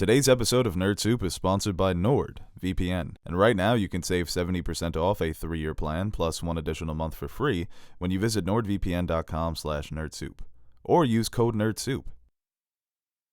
Today's episode of Nerd Soup is sponsored by NordVPN, and right now you can save 70% off a 3-year plan plus 1 additional month for free when you visit nordvpn.com/nerdsoup, or use code NERDSOUP.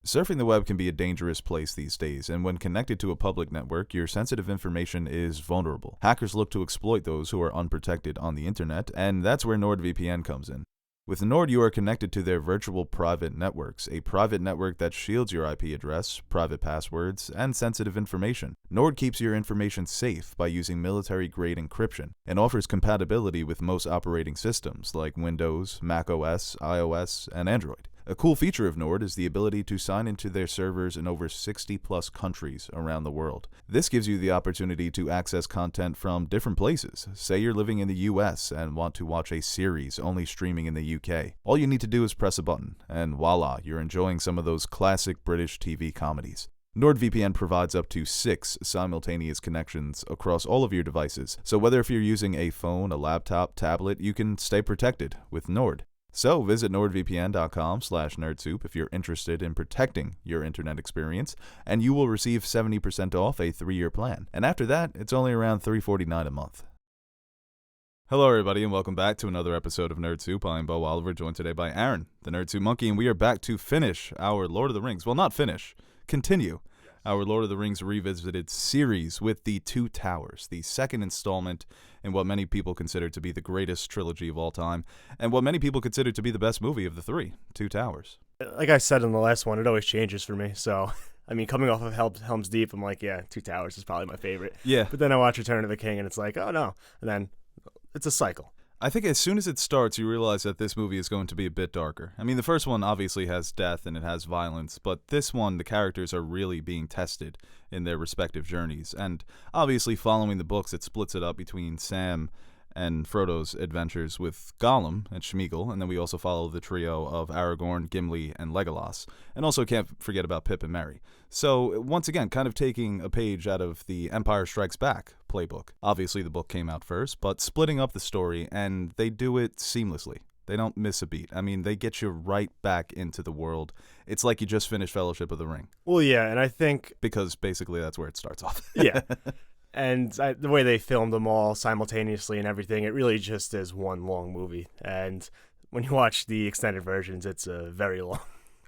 Surfing the web can be a dangerous place these days, and when connected to a public network, your sensitive information is vulnerable. Hackers look to exploit those who are unprotected on the internet, and that's where NordVPN comes in. With Nord, you are connected to their virtual private networks, a private network that shields your IP address, private passwords, and sensitive information. Nord keeps your information safe by using military-grade encryption and offers compatibility with most operating systems like Windows, macOS, iOS, and Android. A cool feature of Nord is the ability to sign into their servers in over 60-plus countries around the world. This gives you the opportunity to access content from different places. Say you're living in the US and want to watch a series only streaming in the UK. All you need to do is press a button, and voila, you're enjoying some of those classic British TV comedies. NordVPN provides up to 6 simultaneous connections across all of your devices, so whether if you're using a phone, a laptop, tablet, you can stay protected with Nord. So visit nordvpn.com/nerdsoup if you're interested in protecting your internet experience, and you will receive 70% off a 3-year plan. And after that, it's only around $3.49 a month. Hello everybody, and welcome back to another episode of Nerd Soup. I'm Beau Oliver, joined today by Aaron, the Nerd Soup Monkey, and we are back to finish our Lord of the Rings. Well, not finish, continue our Lord of the Rings Revisited series with the Two Towers, the second installment in what many people consider to be the greatest trilogy of all time, and what many people consider to be the best movie of the three, Two Towers. Like I said in the last one, it always changes for me, so... I mean, coming off of Helm's Deep, I'm like, yeah, Two Towers is probably my favorite. Yeah. But then I watch Return of the King, and it's like, oh no. And then it's a cycle. I think as soon as it starts, you realize that this movie is going to be a bit darker. I mean, the first one obviously has death and it has violence, but this one, the characters are really being tested in their respective journeys. And obviously, following the books, it splits it up between Sam and Frodo's adventures with Gollum and Smeagol, and then we also follow the trio of Aragorn, Gimli, and Legolas. And also can't forget about Pip and Merry. So, once again, kind of taking a page out of the Empire Strikes Back playbook. Obviously, the book came out first, but splitting up the story, and they do it seamlessly. They don't miss a beat. I mean, they get you right back into the world. It's like you just finished Fellowship of the Ring. Well, yeah, and I think... Because basically that's where it starts off. Yeah. And the way they filmed them all simultaneously and everything, it really just is one long movie. And when you watch the extended versions, it's a very long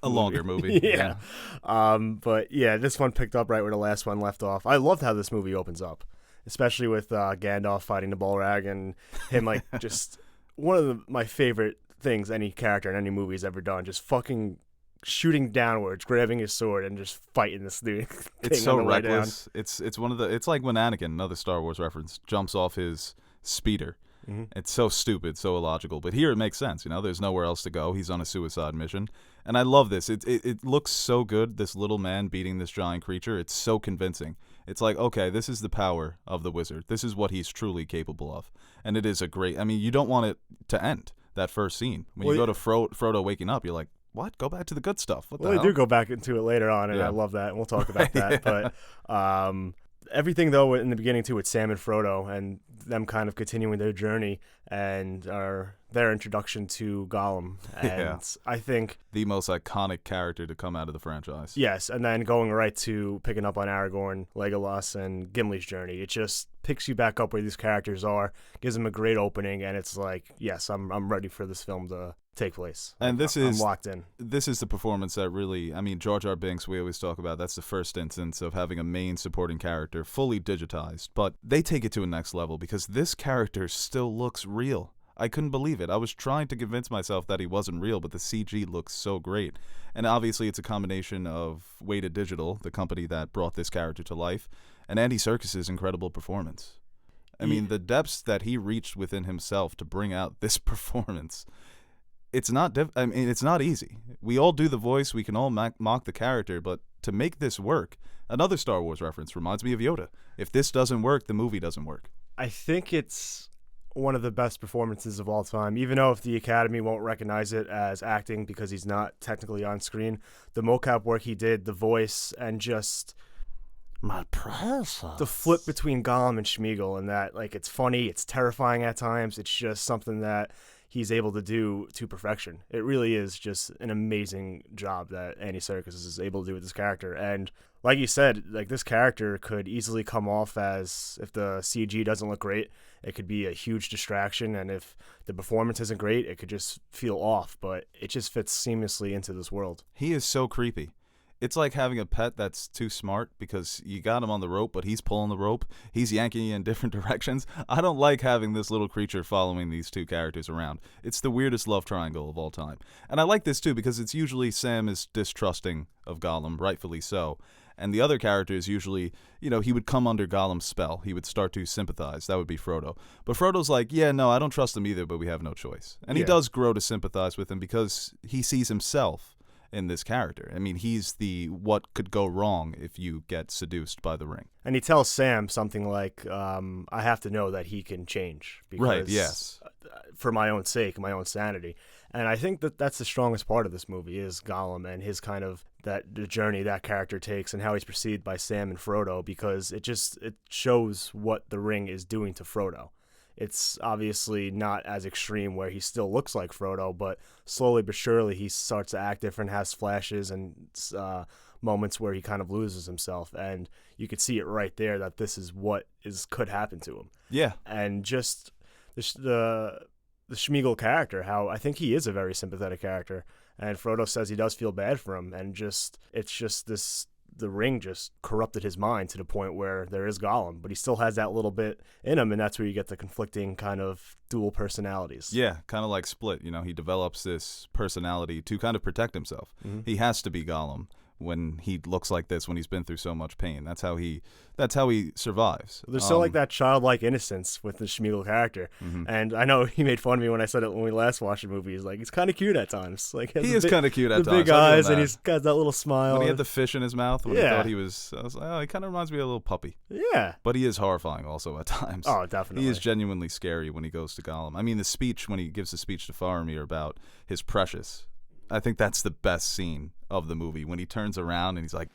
longer movie. Yeah. But yeah, this one picked up right where the last one left off. I loved how this movie opens up, especially with Gandalf fighting the Balrog and him like just one of my favorite things any character in any movie has ever done. Just fucking shooting downwards, grabbing his sword, and just fighting this dude. It's so reckless. It's one of the. It's like when Anakin, another Star Wars reference, jumps off his speeder. Mm-hmm. It's so stupid, so illogical. But here it makes sense. You know, there's nowhere else to go. He's on a suicide mission, and I love this. It looks so good. This little man beating this giant creature. It's so convincing. It's like, okay, this is the power of the wizard. This is what he's truly capable of, and it is a great. I mean, you don't want it to end. That first scene when you go to Frodo waking up, you're like, what? Go back to the good stuff. What the hell? They do go back into it later on, and I love that, and we'll talk about that. Yeah. But everything, though, in the beginning, too, with Sam and Frodo and them kind of continuing their journey and their introduction to Gollum. And I think... the most iconic character to come out of the franchise. Yes, and then going right to picking up on Aragorn, Legolas, and Gimli's journey. It just picks you back up where these characters are, gives them a great opening, and it's like, yes, I'm ready for this film to take place. And I'm locked in. This is the performance that really, I mean, Jar Jar Binks, we always talk about, that's the first instance of having a main supporting character fully digitized, but they take it to a next level because this character still looks real. I couldn't believe it. I was trying to convince myself that he wasn't real, but the CG looks so great. And obviously it's a combination of Weighted Digital, the company that brought this character to life, and Andy Serkis's incredible performance. I mean, the depths that he reached within himself to bring out this performance, it's not it's not easy. We all do the voice, we can all mock the character, but to make this work, another Star Wars reference reminds me of Yoda. If this doesn't work, the movie doesn't work. I think it's one of the best performances of all time, even though if the Academy won't recognize it as acting because he's not technically on screen. The mocap work he did, the voice, and just my precious. The flip between Gollum and Smeagol, and that, like, it's funny, it's terrifying at times. It's just something that he's able to do to perfection. It really is just an amazing job that Andy Serkis is able to do with this character. And like you said, like this character could easily come off as, if the CG doesn't look great, it could be a huge distraction, and if the performance isn't great, it could just feel off, but it just fits seamlessly into this world. He is so creepy. It's like having a pet that's too smart because you got him on the rope, but he's pulling the rope. He's yanking you in different directions. I don't like having this little creature following these two characters around. It's the weirdest love triangle of all time. And I like this too because it's usually Sam is distrusting of Gollum, rightfully so. And the other characters usually, he would come under Gollum's spell. He would start to sympathize. That would be Frodo. But Frodo's like, yeah, no, I don't trust him either, but we have no choice. And he does grow to sympathize with him because he sees himself in this character. I mean, he's the what could go wrong if you get seduced by the ring. And he tells Sam something like, I have to know that he can change. Because, right, yes. For my own sake, my own sanity. And I think that that's the strongest part of this movie is Gollum and his kind of the journey that character takes and how he's perceived by Sam and Frodo, because it shows what the ring is doing to Frodo. It's obviously not as extreme where he still looks like Frodo, but slowly but surely he starts to act different, has flashes and moments where he kind of loses himself. And you could see it right there that this is what could happen to him. Yeah. And just the Smeagol character, how I think he is a very sympathetic character. And Frodo says he does feel bad for him. And the ring just corrupted his mind to the point where there is Gollum, but he still has that little bit in him, and that's where you get the conflicting kind of dual personalities. Yeah, kind of like Split. He develops this personality to kind of protect himself. Mm-hmm. He has to be Gollum when he looks like this, when he's been through so much pain. That's how he survives. There's still like that childlike innocence with the Smeagol character. Mm-hmm. And I know he made fun of me when I said it when we last watched the movie. He's like, he's kind of cute at times. Like he is kind of cute at times. The big eyes, and he's got that little smile. When he had the fish in his mouth, when he thought I was like, oh, he kind of reminds me of a little puppy. Yeah. But he is horrifying also at times. Oh, definitely. He is genuinely scary when he goes to Gollum. I mean, the speech, when he gives the speech to Faramir about his precious, I think that's the best scene of the movie, when he turns around and he's like,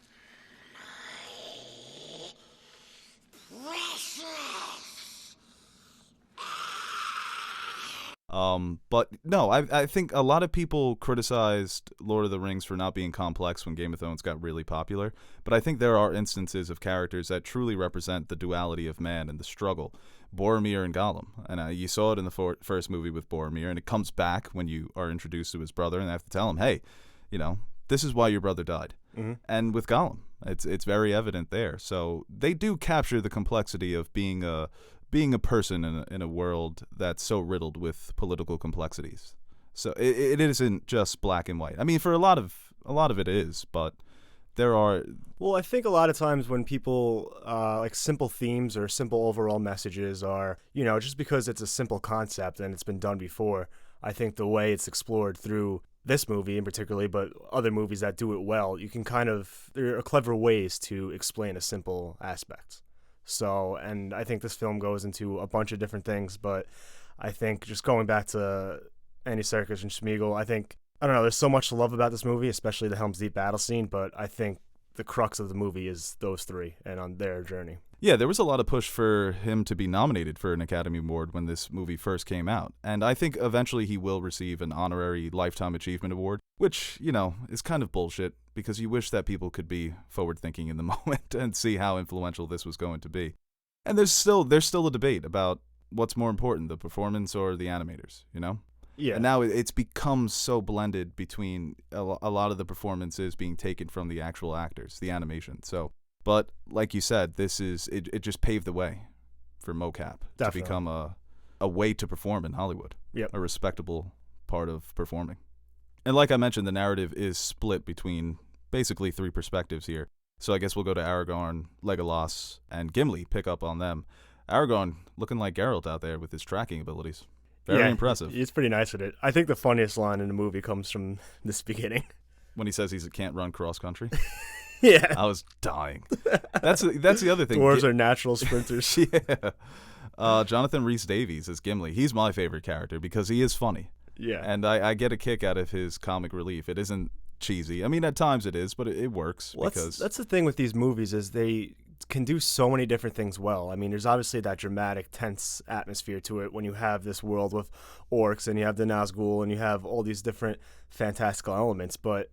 but no, I think a lot of people criticized Lord of the Rings for not being complex when Game of Thrones got really popular, but I think there are instances of characters that truly represent the duality of man and the struggle. Boromir and Gollum, and you saw it in the first movie with Boromir, and it comes back when you are introduced to his brother, and they have to tell him, hey, this is why your brother died. Mm-hmm. And with Gollum, it's very evident there. So they do capture the complexity of being a person in a world that's so riddled with political complexities. So it isn't just black and white. I mean, for a lot of it is, but there are. Well, I think a lot of times when people like simple themes or simple overall messages are, just because it's a simple concept and it's been done before, I think the way it's explored through this movie in particular, but other movies that do it well, there are clever ways to explain a simple aspect. So, and I think this film goes into a bunch of different things, but I think just going back to Andy Serkis and Smeagol, I don't know, there's so much to love about this movie, especially the Helm's Deep battle scene, but I think the crux of the movie is those three and on their journey. Yeah, there was a lot of push for him to be nominated for an Academy Award when this movie first came out. And I think eventually he will receive an honorary Lifetime Achievement Award, which, is kind of bullshit because you wish that people could be forward-thinking in the moment and see how influential this was going to be. And there's still a debate about what's more important, the performance or the animators, Yeah. And now it's become so blended between a lot of the performances being taken from the actual actors, the animation. So, but like you said, it just paved the way for mocap to become a way to perform in Hollywood. Yep. A respectable part of performing. And like I mentioned, the narrative is split between basically three perspectives here. So I guess we'll go to Aragorn, Legolas, and Gimli, pick up on them. Aragorn looking like Geralt out there with his tracking abilities. Very impressive. He's pretty nice with it. I think the funniest line in the movie comes from this beginning. When he says he can't run cross-country? Yeah. I was dying. That's the other thing. Dwarves are natural sprinters. Yeah. Jonathan Rhys-Davies as Gimli. He's my favorite character because he is funny. Yeah. And I get a kick out of his comic relief. It isn't cheesy. I mean, at times it is, but it works. Well, because that's the thing with these movies is they can do so many different things well. I mean, there's obviously that dramatic, tense atmosphere to it when you have this world with orcs and you have the Nazgul and you have all these different fantastical elements, but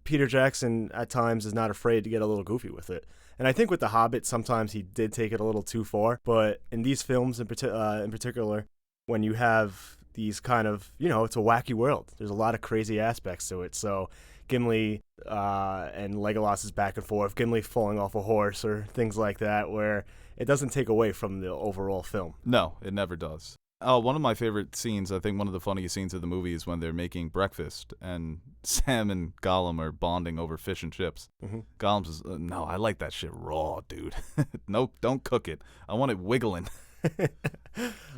Peter Jackson at times is not afraid to get a little goofy with it. And I think with The Hobbit, sometimes he did take it a little too far. But in these films in particular, when you have these kind of, it's a wacky world. There's a lot of crazy aspects to it. So Gimli and Legolas's back and forth, Gimli falling off a horse or things like that, where it doesn't take away from the overall film. No, it never does. Oh, one of my favorite scenes, I think one of the funniest scenes of the movie is when they're making breakfast and Sam and Gollum are bonding over fish and chips. Mm-hmm. Gollum says, no, I like that shit raw, dude. Nope, don't cook it. I want it wiggling.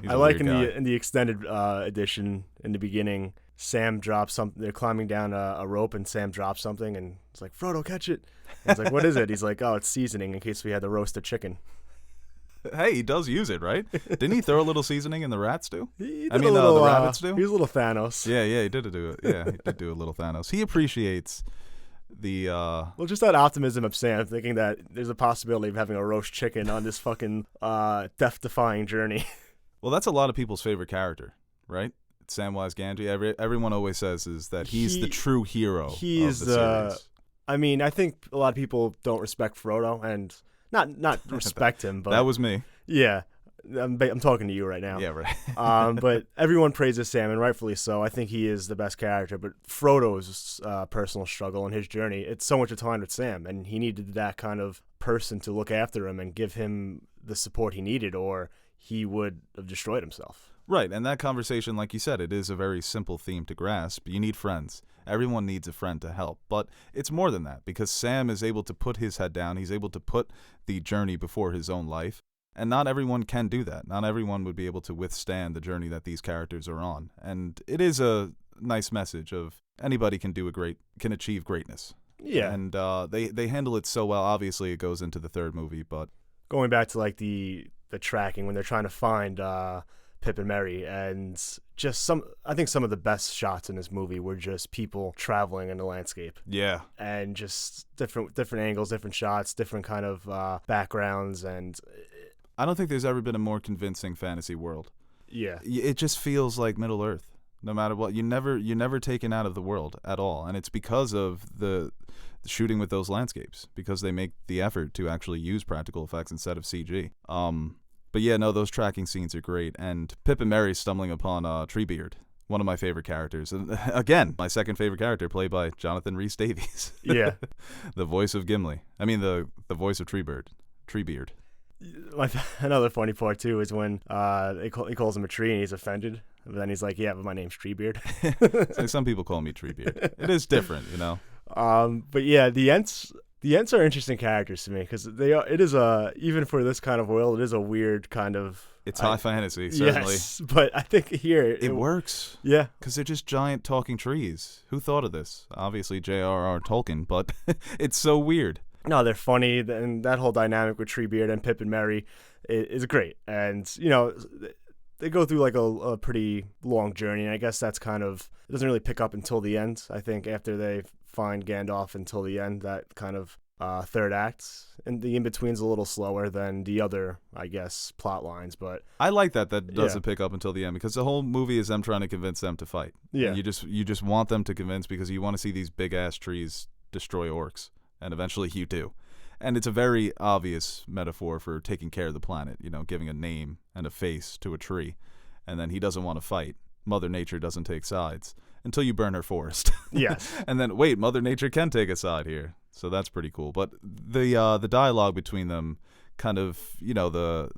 I like in the extended edition in the beginning, Sam drops something. They're climbing down a rope and Sam drops something and it's like, Frodo, catch it. And he's like, what is it? He's like, oh, it's seasoning in case we had to roast a chicken. Hey, he does use it, right? Didn't he throw a little seasoning in the rats do? The rabbits do? He was a little Thanos. Yeah, he did do it. Yeah, he did do a little Thanos. He appreciates the Well, just that optimism of Sam, thinking that there's a possibility of having a roast chicken on this fucking death-defying journey. Well, that's a lot of people's favorite character, right? Samwise Gamgee. Everyone always says is that he's the true hero of the series. I mean, I think a lot of people don't respect Frodo, and not respect him, but that was me. Yeah, I'm talking to you right now. Yeah, right. But everyone praises Sam, and rightfully so. I think he is the best character. But Frodo's personal struggle and his journey, it's so much time with Sam, and he needed that kind of person to look after him and give him the support he needed, or he would have destroyed himself. Right, and that conversation, like you said, it is a very simple theme to grasp. You need friends. Everyone needs a friend to help. But it's more than that, because Sam is able to put his head down. He's able to put the journey before his own life. And not everyone can do that. Not everyone would be able to withstand the journey that these characters are on. And it is a nice message of anybody can achieve greatness. Yeah. And they handle it so well. Obviously, it goes into the third movie, but going back to like the tracking when they're trying to find Pip and Merry, and just I think some of the best shots in this movie were just people traveling in the landscape. Yeah. And just different angles, different shots, different kind of backgrounds, and I don't think there's ever been a more convincing fantasy world. Yeah. It just feels like Middle Earth. No matter what, you're never taken out of the world at all, and it's because of the shooting with those landscapes, because they make the effort to actually use practical effects instead of CG. But yeah, no, those tracking scenes are great, and Pip and Merry stumbling upon Treebeard, one of my favorite characters, and again, my second favorite character, played by Jonathan Rhys-Davies. Yeah, the voice of Gimli. I mean, the voice of Treebeard. Another funny part too is when he calls him a tree and he's offended. But then he's like, "Yeah, but my name's Treebeard." So some people call me Treebeard. It is different, you know. But yeah, the Ents are interesting characters to me because it is even for this kind of world, it is a weird kind of. It's high fantasy, certainly. Yes, but I think here it works. Yeah, because they're just giant talking trees. Who thought of this? Obviously, J.R.R. Tolkien, but it's so weird. No, they're funny, and that whole dynamic with Treebeard and Pip and Merry is great. And, they go through like a pretty long journey, and I guess that's kind of, it doesn't really pick up until the end. I think after they find Gandalf until the end, that kind of third act, and the in-between's a little slower than the other, I guess, plot lines. But I like that doesn't pick up until the end, because the whole movie is them trying to convince them to fight. Yeah. And you just want them to convince, because you want to see these big-ass trees destroy orcs. And eventually you do. And it's a very obvious metaphor for taking care of the planet, giving a name and a face to a tree. And then he doesn't want to fight. Mother Nature doesn't take sides until you burn her forest. Yes. And then, wait, Mother Nature can take a side here. So that's pretty cool. But the dialogue between them, kind of, the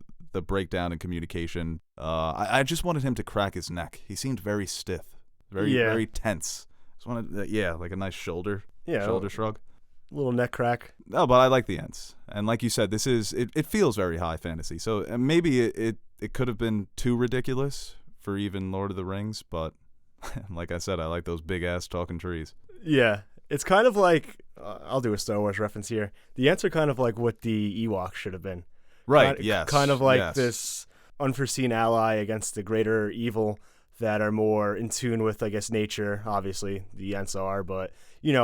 breakdown in communication, I just wanted him to crack his neck. He seemed very stiff, very tense. Just wanted, like a nice shoulder shrug. Little neck crack. No, but I like the Ents. And like you said, it feels very high fantasy. So maybe it could have been too ridiculous for even Lord of the Rings, but like I said, I like those big-ass talking trees. Yeah. It's kind of like, I'll do a Star Wars reference here. The Ents are kind of like what the Ewoks should have been. Right, yes. Kind of like this unforeseen ally against the greater evil that are more in tune with, I guess, nature. Obviously, the Ents are, but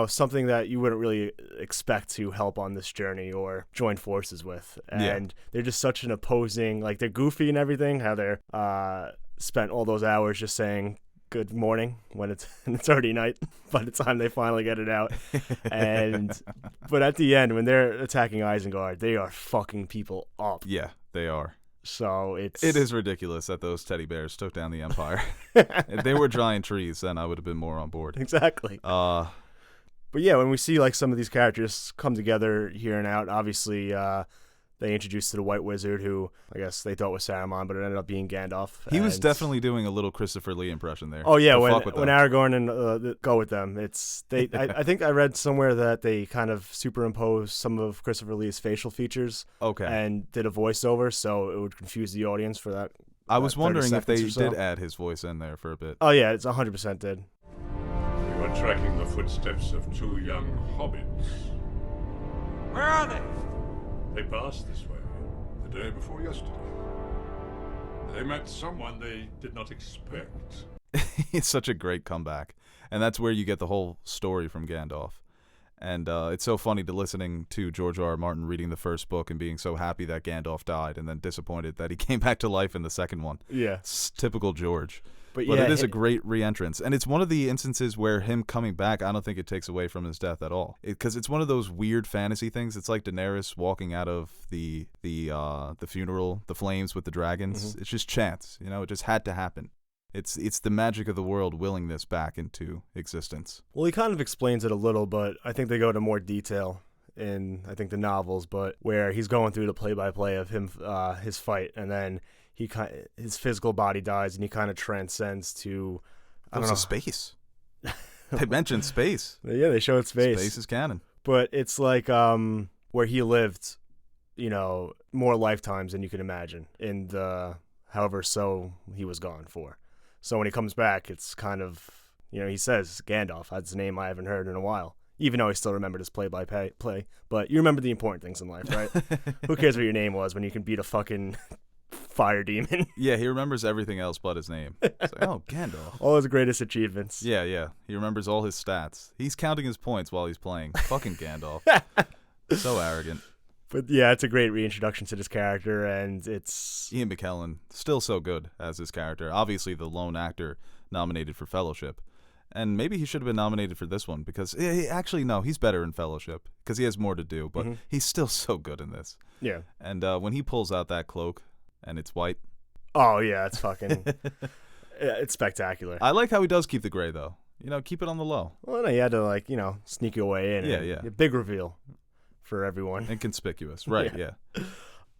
something that you wouldn't really expect to help on this journey or join forces with. And they're just such an opposing, like, they're goofy and everything, how they're spent all those hours just saying, good morning when it's already night by the time they finally get it out. But at the end, when they're attacking Isengard, they are fucking people up. Yeah, they are. So it is ridiculous that those teddy bears took down the Empire. If they were giant trees, then I would have been more on board. Exactly. But yeah, when we see like some of these characters come together here and out, obviously they introduced to the White Wizard, who I guess they thought was Saruman, but it ended up being Gandalf. He was definitely doing a little Christopher Lee impression there. Oh yeah, when Aragorn and go with them, I think I read somewhere that they kind of superimposed some of Christopher Lee's facial features. Okay. And did a voiceover, so it would confuse the audience for that. I was wondering if they did add his voice in there for a bit. Oh yeah, it's 100% did. You are tracking the footsteps of two young hobbits. Where are they? They passed this way the day before yesterday. They met someone they did not expect. It's such a great comeback. And that's where you get the whole story from Gandalf. And it's so funny to listening to George R.R. Martin reading the first book and being so happy that Gandalf died and then disappointed that he came back to life in the second one. Yeah. It's typical George. But yeah, it is a great re-entrance. And it's one of the instances where him coming back, I don't think it takes away from his death at all. Because it's one of those weird fantasy things. It's like Daenerys walking out of the funeral, the flames with the dragons. Mm-hmm. It's just chance. You know, it just had to happen. It's the magic of the world willing this back into existence. Well, he kind of explains it a little, but I think they go into more detail in, I think, the novels, but where he's going through the play-by-play of him, his fight, and then his physical body dies, and he kind of transcends to, I don't know, space. They mentioned space. Yeah, they showed space. Space is canon. But it's like where he lived, you know, more lifetimes than you can imagine in the however so he was gone for. So when he comes back, it's kind of, you know, he says Gandalf. That's a name I haven't heard in a while. Even though he still remembered his play. But you remember the important things in life, right? Who cares what your name was when you can beat a fucking fire demon? Yeah, he remembers everything else but his name. It's like, oh, Gandalf. All his greatest achievements. Yeah. He remembers all his stats. He's counting his points while he's playing. Fucking Gandalf. So arrogant. But yeah, it's a great reintroduction to this character, and it's... Ian McKellen, still so good as his character. Obviously the lone actor nominated for Fellowship. And maybe he should have been nominated for this one, because... Actually, no, he's better in Fellowship, because he has more to do, but he's still so good in this. Yeah. And when he pulls out that cloak, and it's white... Oh, yeah, it's fucking... it's spectacular. I like how he does keep the gray, though. You know, keep it on the low. Well, no, he had to, like, you know, sneak your way in. Yeah. A big reveal for everyone. Inconspicuous, right, yeah.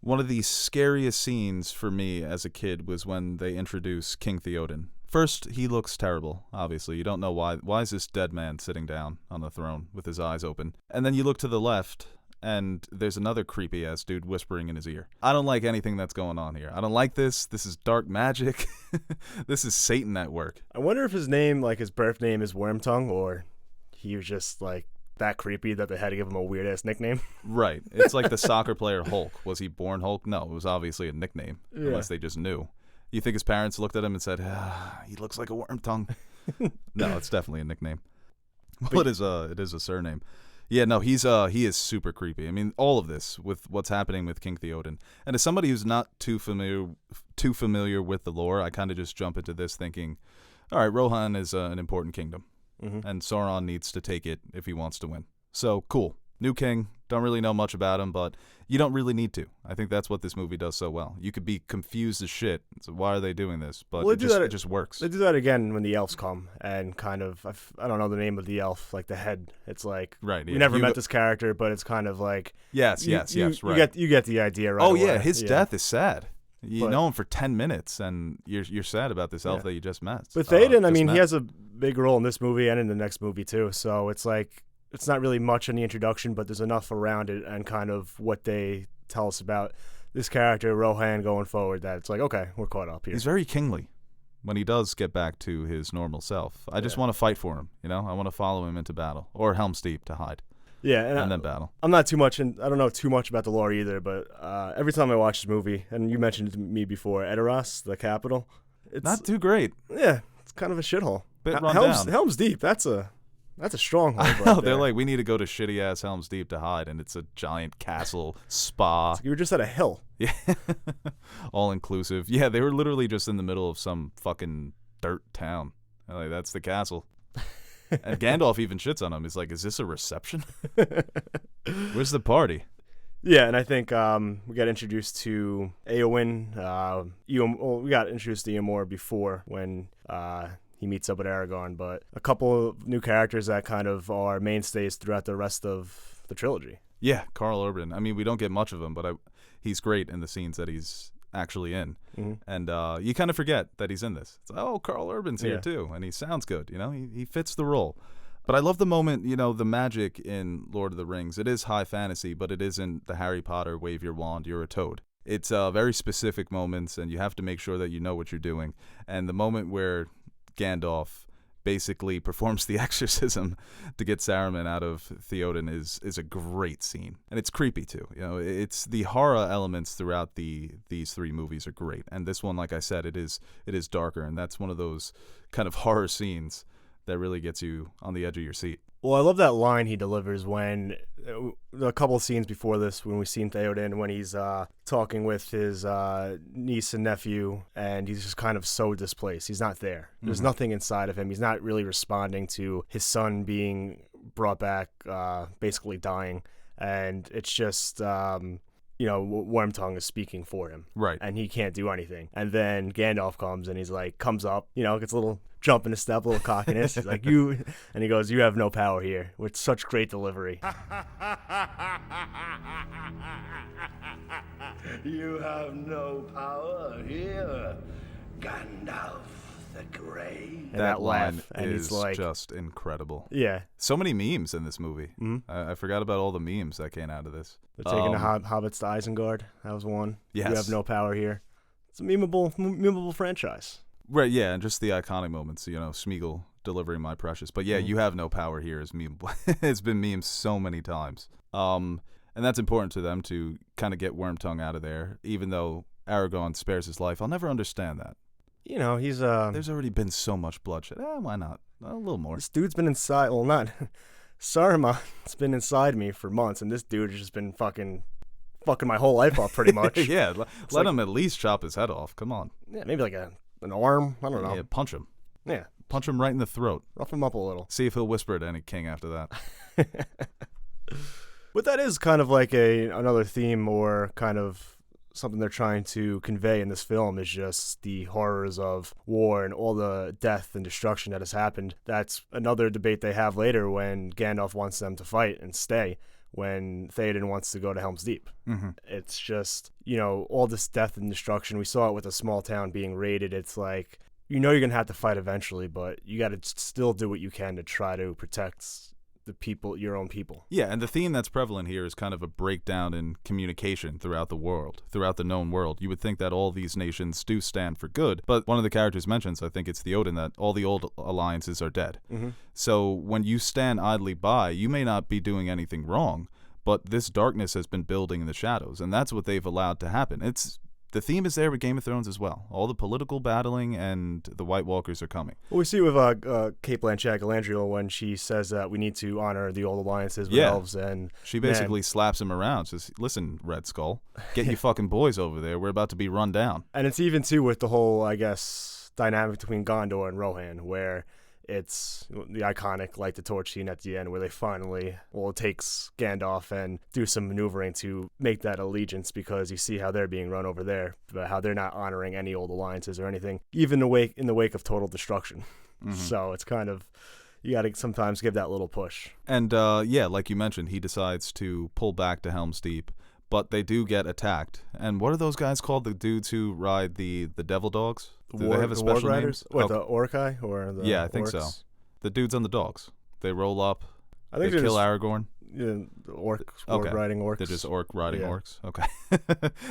One of the scariest scenes for me as a kid was when they introduce King Theoden. First, he looks terrible, obviously. You don't know why. Why is this dead man sitting down on the throne with his eyes open? And then you look to the left, and there's another creepy-ass dude whispering in his ear. I don't like anything that's going on here. I don't like this. This is dark magic. This is Satan at work. I wonder if his name, like his birth name, is Wormtongue, or he was just, like, that creepy that they had to give him a weird-ass nickname. Right. It's like the soccer player Hulk. Was he born Hulk? No, it was obviously a nickname, unless they just knew. You think his parents looked at him and said, he looks like a worm tongue? No, it's definitely a nickname. Well, it is a surname. Yeah, no, he is super creepy. I mean, all of this with what's happening with King Theoden. And as somebody who's not too familiar with the lore, I kind of just jump into this thinking, all right, Rohan is an important kingdom. And Sauron needs to take it if he wants to win. So, cool. New king. Don't really know much about him, but you don't really need to. I think that's what this movie does so well. You could be confused as shit. So why are they doing this? But it just works. They do that again when the elves come and kind of, I don't know the name of the elf, like the head. It's like, right, yeah. We never met this character, but it's kind of like... Yes, right. You get the idea right away. Yeah, his death is sad. You know him for 10 minutes, and you're sad about this elf that you just met. But Theoden, I mean, he has a big role in this movie and in the next movie, too. So it's like, it's not really much in the introduction, but there's enough around it and kind of what they tell us about this character, Rohan, going forward, that it's like, okay, we're caught up here. He's very kingly when he does get back to his normal self. I just want to fight for him, you know? I want to follow him into battle, or Helm's Deep to hide. Yeah, and then battle. I'm not too much, and I don't know too much about the lore either, but every time I watch this movie, and you mentioned it to me before, Edoras, the capital, it's not too great. Yeah, it's kind of a shithole. Bit run down. Helm's Deep, that's a stronghold. I know, they're like, we need to go to shitty ass Helm's Deep to hide, and it's a giant castle spa. You were just at a hill. Yeah, all inclusive. Yeah, they were literally just in the middle of some fucking dirt town, Like, that's the castle. And Gandalf even shits on him. He's like, is this a reception? Where's the party? Yeah, and I think we got introduced to Eowyn. We got introduced to Eomer before when he meets up with Aragorn, but a couple of new characters that kind of are mainstays throughout the rest of the trilogy. Yeah, Karl Urban. I mean, we don't get much of him, but he's great in the scenes that he's actually in. Mm-hmm. And you kind of forget that he's in this. It's like, oh, Karl Urban's here Yeah. too, and he sounds good. He fits the role. But I love the moment, the magic in Lord of the Rings. It is high fantasy, but it isn't the Harry Potter, wave your wand, you're a toad. It's very specific moments, and you have to make sure that you know what you're doing. And the moment where Gandalf basically performs the exorcism to get Saruman out of Theoden is a great scene. And it's creepy too. It's the horror elements throughout these three movies are great. And this one, like I said, it is darker, and that's one of those kind of horror scenes that really gets you on the edge of your seat. Well, I love that line he delivers when a couple of scenes before this, when we've seen Theoden, when he's talking with his niece and nephew, and he's just kind of so displaced. He's not there. There's nothing inside of him. He's not really responding to his son being brought back, basically dying, and it's just Wormtongue is speaking for him. Right. And he can't do anything. And then Gandalf comes, and he's like, comes up, gets a little jump in his step, a little cockiness. He's like, and he goes, you have no power here, with such great delivery. You have no power here, Gandalf the Grey. And that line laugh, and is he's like, just incredible. yeah. So many memes in this movie. Mhm. I forgot about all the memes that came out of this. They're taking the hobbits to Isengard. That was one. Yes. You have no power here. It's a memeable franchise. Right, yeah, and just the iconic moments, Smeagol delivering my precious. But yeah, you have no power here is memeable. It's been memed so many times. And that's important to them to kind of get Wormtongue out of there, even though Aragorn spares his life. I'll never understand that. He's There's already been so much bloodshed. Why not? A little more. this dude's been inside. Well, not Saruman's been inside me for months, and this dude has just been fucking my whole life up, pretty much. Yeah, let him at least chop his head off. Come on. Yeah, maybe like an arm. I don't know. Yeah, punch him. Yeah, Punch him right in the throat. rough him up a little. See if he'll whisper to any king after that. But that is kind of like another theme, or kind of something they're trying to convey in this film, is just the horrors of war and all the death and destruction that has happened. That's another debate they have later when Gandalf wants them to fight and stay, when Theoden wants to go to Helm's Deep. Mm-hmm. It's just, all this death and destruction. We saw it with a small town being raided. It's like, you're going to have to fight eventually, but you got to still do what you can to try to protect the people, your own people. Yeah, and the theme that's prevalent here is kind of a breakdown in communication throughout the world, throughout the known world. You would think that all these nations do stand for good, but one of the characters mentions, I think it's Theoden, that all the old alliances are dead. Mm-hmm. So when you stand idly by, you may not be doing anything wrong, but this darkness has been building in the shadows, and that's what they've allowed to happen. The theme is there with Game of Thrones as well. All the political battling and the White Walkers are coming. Well, we see with Cate Blanchett, Galadriel, when she says that we need to honor the old alliances with elves, and she basically slaps him around. Says, "Listen, Red Skull, get you fucking boys over there. We're about to be run down." And it's even too with the whole, I guess, dynamic between Gondor and Rohan, where it's the iconic light the torch scene at the end, where they finally, it takes Gandalf and do some maneuvering to make that allegiance, because you see how they're being run over there, but how they're not honoring any old alliances or anything, even in the wake of total destruction. Mm-hmm. So it's kind of, you got to sometimes give that little push. And like you mentioned, he decides to pull back to Helm's Deep, but they do get attacked. And what are those guys called? The dudes who ride the devil dogs? Do they have a special name? What, the Orcai or the Yeah, I think orcs? so. The dudes on the dogs. They roll up. I think they kill just, Aragorn. Yeah, the orc riding orcs. They're just orc riding orcs. Okay.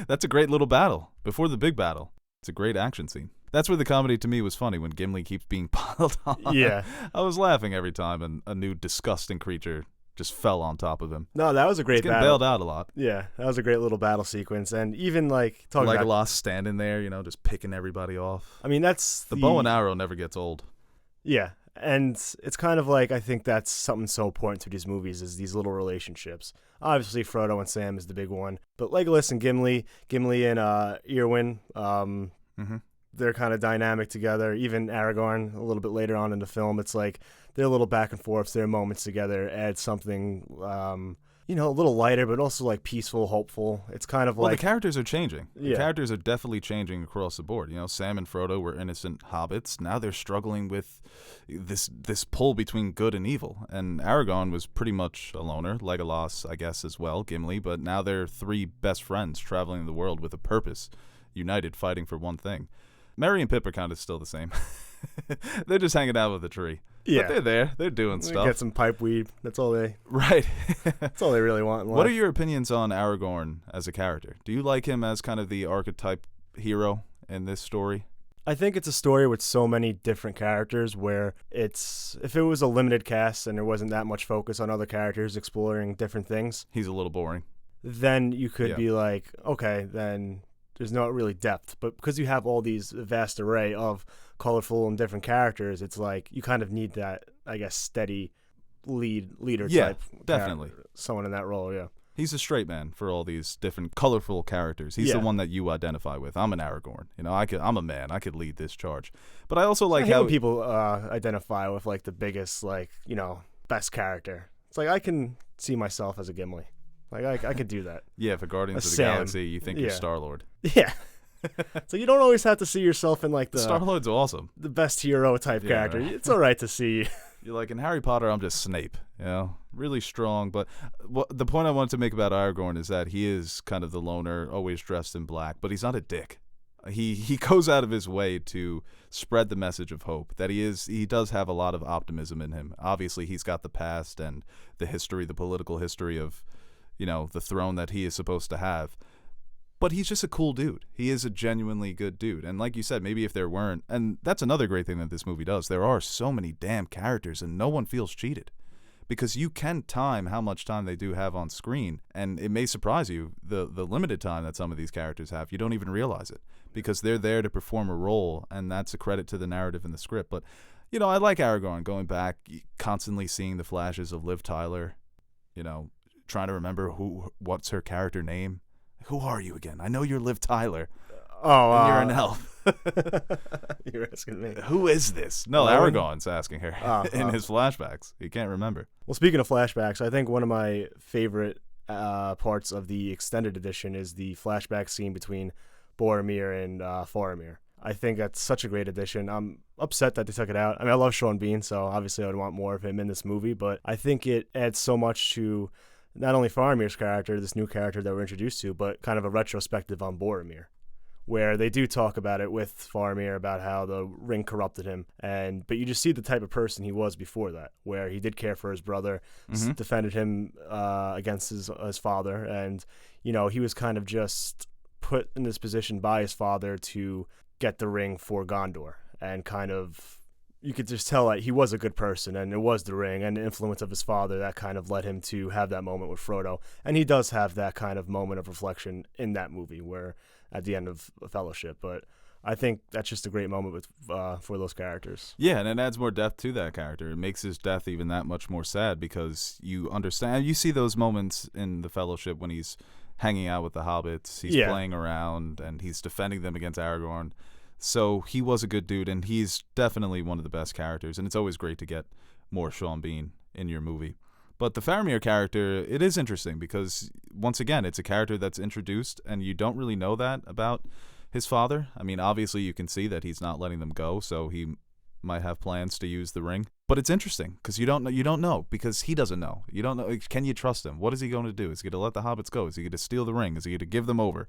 That's a great little battle. Before the big battle. It's a great action scene. That's where the comedy to me was funny, when Gimli keeps being piled on. Yeah. I was laughing every time a new disgusting creature just fell on top of him. No, that was a great battle. battle. Bailed out a lot. Yeah, that was a great little battle sequence. And even talking about Legolas standing there, just picking everybody off. I mean, that's the bow and arrow never gets old. Yeah, and it's kind of like, I think that's something so important to these movies, is these little relationships. Obviously, Frodo and Sam is the big one, but Legolas and Gimli and Eowyn, their kind of dynamic together. Even Aragorn, a little bit later on in the film, it's like their little back and forths, their moments together add something, a little lighter, but also like peaceful, hopeful. It's kind of well, like the characters are changing. The Yeah. characters are definitely changing across the board. Sam and Frodo were innocent hobbits. Now they're struggling with this pull between good and evil. And Aragorn was pretty much a loner. Legolas, I guess, as well. Gimli. But now they're three best friends traveling the world with a purpose, united, fighting for one thing. Merry and Pip are kind of still the same. They're just hanging out with the tree. Yeah. But they're there. They're doing They stuff. get some pipe weed. That's all they Right. really want in life. What are your opinions on Aragorn as a character? Do you like him as kind of the archetype hero in this story? I think it's a story with so many different characters where if it was a limited cast and there wasn't that much focus on other characters exploring different things, He's a little boring. then you could Yeah. be like, okay, then there's not really depth. But because you have all these vast array of colorful and different characters, it's like you kind of need that, I guess, steady leader Yeah, type. definitely. Someone in that role, yeah. He's a straight man for all these different colorful characters. He's the Yeah. one that you identify with. I'm an Aragorn. I'm a man. I could lead this charge. But I also I like hate how when people identify with like the biggest, like, best character. It's like I can see myself as a Gimli. Like I could do that. yeah, for Guardians A of the Sam. Galaxy, you think you're Yeah. Star-Lord. Yeah. So you don't always have to see yourself in like the Star-Lord's awesome. the best hero type Yeah, character. right. It's all right to see. You're like, in Harry Potter, I'm just Snape, really strong. But the point I wanted to make about Aragorn is that he is kind of the loner, always dressed in black, but he's not a dick. He goes out of his way to spread the message of hope, that he does have a lot of optimism in him. Obviously, he's got the past and the history, the political history of, the throne that he is supposed to have. But he's just a cool dude. He is a genuinely good dude. And like you said, maybe if there weren't, and that's another great thing that this movie does, there are so many damn characters and no one feels cheated. Because you can time how much time they do have on screen, and it may surprise you, the limited time that some of these characters have. You don't even realize it, because they're there to perform a role, and that's a credit to the narrative and the script. But, I like Aragorn going back, constantly seeing the flashes of Liv Tyler, trying to remember what's her character name. Who are you again? I know you're Liv Tyler. Oh, And you're an elf. You're asking me. Who is this? No, Lauren? Aragorn's asking her in Oh. his flashbacks. He can't remember. Well, speaking of flashbacks, I think one of my favorite parts of the extended edition is the flashback scene between Boromir and Faramir. I think that's such a great addition. I'm upset that they took it out. I mean, I love Sean Bean, so obviously I would want more of him in this movie, but I think it adds so much to not only Faramir's character, this new character that we're introduced to, but kind of a retrospective on Boromir, where they do talk about it with Faramir about how the ring corrupted him, but you just see the type of person he was before that, where he did care for his brother, defended him against his father, and he was kind of just put in this position by his father to get the ring for Gondor, and kind of you could just tell that he was a good person, and it was the ring and the influence of his father that kind of led him to have that moment with Frodo. And he does have that kind of moment of reflection in that movie, where at the end of Fellowship. But I think that's just a great moment with for those characters. Yeah, and it adds more depth to that character. It makes his death even that much more sad, because you understand. You see those moments in the Fellowship when he's hanging out with the hobbits, he's playing around, and he's defending them against Aragorn. So he was a good dude, and he's definitely one of the best characters, and it's always great to get more Sean Bean in your movie. But the Faramir character, it is interesting because, once again, it's a character that's introduced, and you don't really know that about his father. I mean, obviously you can see that he's not letting them go, so he might have plans to use the ring. But it's interesting because you don't know because he doesn't know. You don't know. Can you trust him? What is he going to do? Is he going to let the hobbits go? Is he going to steal the ring? Is he going to give them over?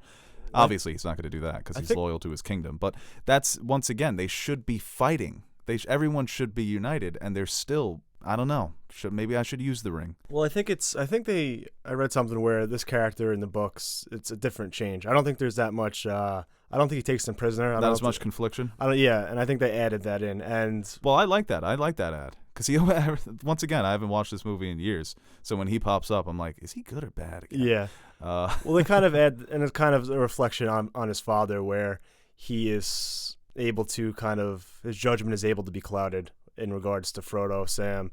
Obviously, he's not going to do that because he's loyal to his kingdom. But that's, once again, they should be fighting. Everyone should be united, and they're still, I don't know. Maybe I should use the ring. Well, I read something where this character in the books, it's a different change. I don't think there's that much. I don't think he takes them prisoner. Not as much confliction. And I think they added that in. And well, I like that. I like that ad because he. Once again, I haven't watched this movie in years, so when he pops up, I'm like, is he good or bad again? Yeah. Well, they kind of add, and it's kind of a reflection on his father, where he is able to his judgment is able to be clouded in regards to Frodo, Sam,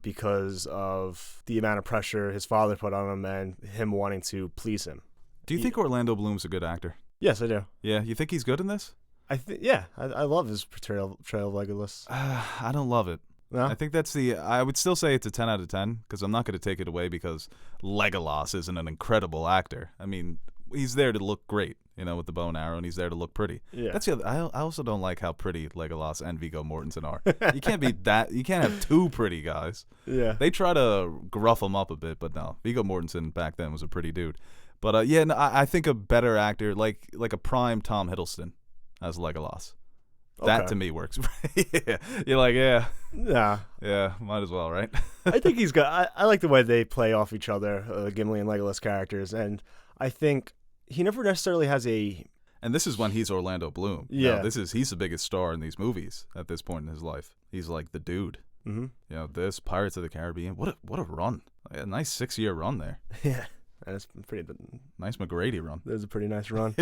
because of the amount of pressure his father put on him and him wanting to please him. Do you think Orlando Bloom's a good actor? Yes, I do. Yeah, you think he's good in this? I love his portrayal of Legolas. I don't love it. No? I think I would still say it's a 10 out of 10 because I'm not going to take it away because Legolas isn't an incredible actor. I mean, he's there to look great, with the bow and arrow, and he's there to look pretty. Yeah. That's the other. I also don't like how pretty Legolas and Viggo Mortensen are. You can't be that. You can't have two pretty guys. Yeah. They try to gruff him up a bit, but no. Viggo Mortensen back then was a pretty dude. But I think a better actor, like a prime Tom Hiddleston, as Legolas. That to me works. Yeah. You're like, yeah, might as well, right? I think he's good. I like the way they play off each other, Gimli and Legolas characters, and I think he never necessarily has a. And this is when he's Orlando Bloom. Yeah, he's the biggest star in these movies at this point in his life. He's like the dude. Mm-hmm. This Pirates of the Caribbean. What a run! A nice 6-year run there. Yeah, that's pretty nice McGrady run. That was a pretty nice run.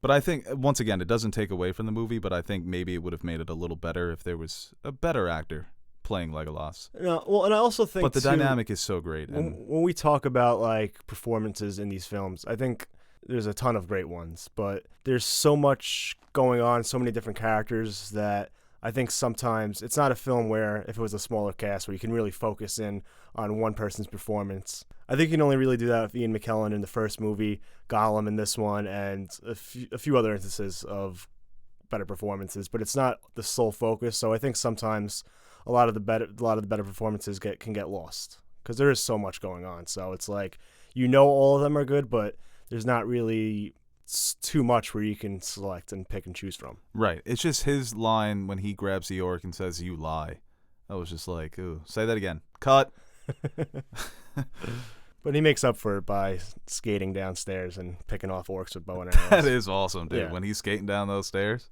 But I think, once again, it doesn't take away from the movie, but I think maybe it would have made it a little better if there was a better actor playing Legolas. No, well, and I also think but the dynamic is so great. When we talk about like performances in these films, I think there's a ton of great ones, but there's so much going on, so many different characters that I think sometimes it's not a film where if it was a smaller cast where you can really focus in on one person's performance. I think you can only really do that with Ian McKellen in the first movie, Gollum in this one, and a few other instances of better performances. But it's not the sole focus. So I think sometimes a lot of the better performances can get lost because there is so much going on. So it's like all of them are good, but there's not really too much where you can select and pick and choose from. Right. It's just his line when he grabs the orc and says, "You lie." That was just like, ooh, say that again. Cut. But he makes up for it by skating downstairs and picking off orcs with bow and arrows. That is awesome, dude. Yeah. When he's skating down those stairs.